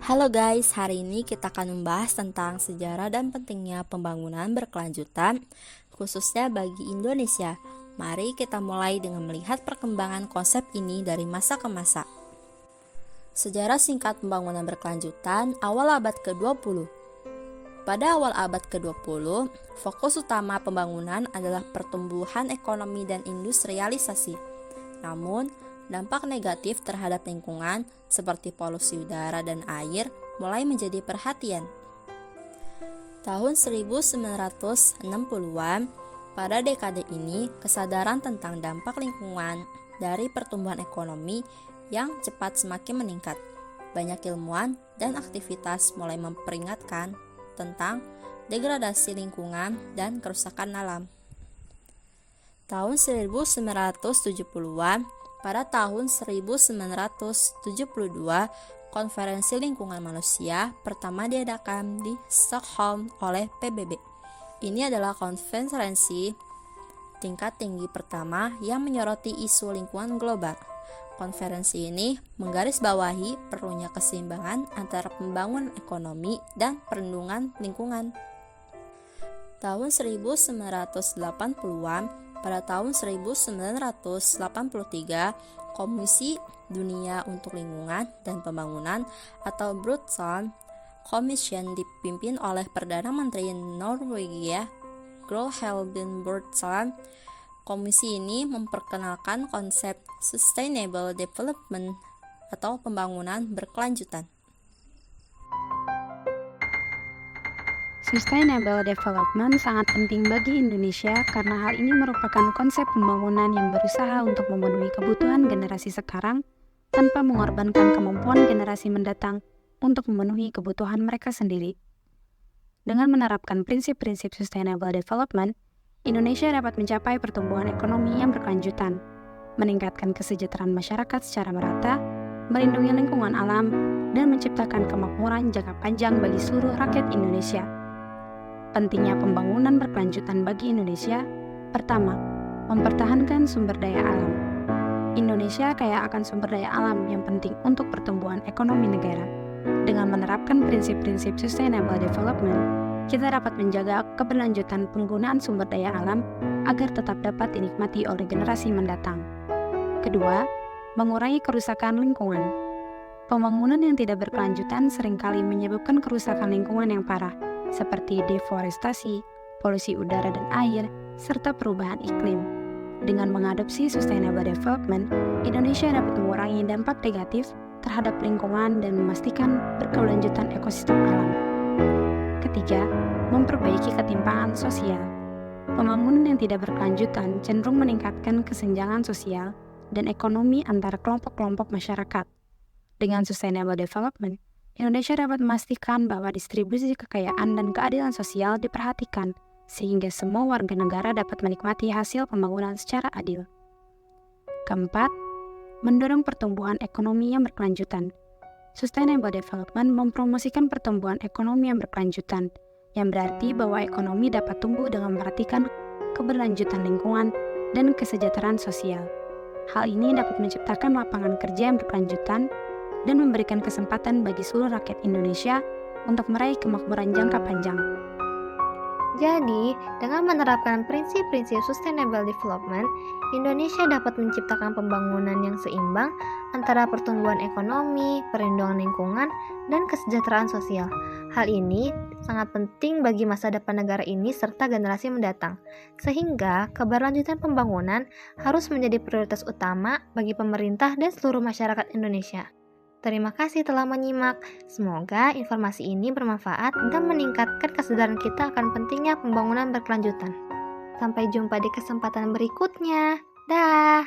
Halo guys, hari ini kita akan membahas tentang sejarah dan pentingnya pembangunan berkelanjutan, khususnya bagi Indonesia. Mari kita mulai dengan melihat perkembangan konsep ini dari masa ke masa. Sejarah singkat pembangunan berkelanjutan awal abad ke-20. Pada awal abad ke-20, fokus utama pembangunan adalah pertumbuhan ekonomi dan industrialisasi. Namun, dampak negatif terhadap lingkungan seperti polusi udara dan air mulai menjadi perhatian. Tahun 1960-an, pada dekade ini kesadaran tentang dampak lingkungan dari pertumbuhan ekonomi yang cepat semakin meningkat. Banyak ilmuwan dan aktivitas mulai memperingatkan tentang degradasi lingkungan dan kerusakan alam. Tahun 1970-an, pada tahun 1972, Konferensi Lingkungan Manusia pertama diadakan di Stockholm oleh PBB. Ini adalah konferensi tingkat tinggi pertama yang menyoroti isu lingkungan global. Konferensi ini menggarisbawahi perlunya keseimbangan antara pembangunan ekonomi dan perlindungan lingkungan. Tahun 1980-an, pada tahun 1983, Komisi Dunia untuk Lingkungan dan Pembangunan atau Brundtland Commission dipimpin oleh Perdana Menteri Norwegia Gro Harlem Brundtland. Komisi ini memperkenalkan konsep Sustainable Development atau pembangunan berkelanjutan. Sustainable Development sangat penting bagi Indonesia karena hal ini merupakan konsep pembangunan yang berusaha untuk memenuhi kebutuhan generasi sekarang tanpa mengorbankan kemampuan generasi mendatang untuk memenuhi kebutuhan mereka sendiri. Dengan menerapkan prinsip-prinsip Sustainable Development, Indonesia dapat mencapai pertumbuhan ekonomi yang berkelanjutan, meningkatkan kesejahteraan masyarakat secara merata, melindungi lingkungan alam, dan menciptakan kemakmuran jangka panjang bagi seluruh rakyat Indonesia. Pentingnya pembangunan berkelanjutan bagi Indonesia. Pertama, mempertahankan sumber daya alam. Indonesia kaya akan sumber daya alam yang penting untuk pertumbuhan ekonomi negara. Dengan menerapkan prinsip-prinsip Sustainable Development, kita dapat menjaga keberlanjutan penggunaan sumber daya alam agar tetap dapat dinikmati oleh generasi mendatang. Kedua, mengurangi kerusakan lingkungan. Pembangunan yang tidak berkelanjutan seringkali menyebabkan kerusakan lingkungan yang parah, seperti deforestasi, polusi udara dan air, serta perubahan iklim. Dengan mengadopsi Sustainable Development, Indonesia dapat mengurangi dampak negatif terhadap lingkungan dan memastikan berkelanjutan ekosistem alam. Ketiga, memperbaiki ketimpangan sosial. Pembangunan yang tidak berkelanjutan cenderung meningkatkan kesenjangan sosial dan ekonomi antara kelompok-kelompok masyarakat. Dengan Sustainable Development, Indonesia dapat memastikan bahwa distribusi kekayaan dan keadilan sosial diperhatikan, sehingga semua warga negara dapat menikmati hasil pembangunan secara adil. Keempat, mendorong pertumbuhan ekonomi yang berkelanjutan. Sustainable Development mempromosikan pertumbuhan ekonomi yang berkelanjutan, yang berarti bahwa ekonomi dapat tumbuh dengan memperhatikan keberlanjutan lingkungan dan kesejahteraan sosial. Hal ini dapat menciptakan lapangan kerja yang berkelanjutan dan memberikan kesempatan bagi seluruh rakyat Indonesia untuk meraih kemakmuran jangka panjang. Jadi, dengan menerapkan prinsip-prinsip Sustainable Development, Indonesia dapat menciptakan pembangunan yang seimbang antara pertumbuhan ekonomi, perlindungan lingkungan, dan kesejahteraan sosial. Hal ini sangat penting bagi masa depan negara ini serta generasi mendatang, sehingga keberlanjutan pembangunan harus menjadi prioritas utama bagi pemerintah dan seluruh masyarakat Indonesia. Terima kasih telah menyimak. Semoga informasi ini bermanfaat dan meningkatkan kesadaran kita akan pentingnya pembangunan berkelanjutan. Sampai jumpa di kesempatan berikutnya. Dah.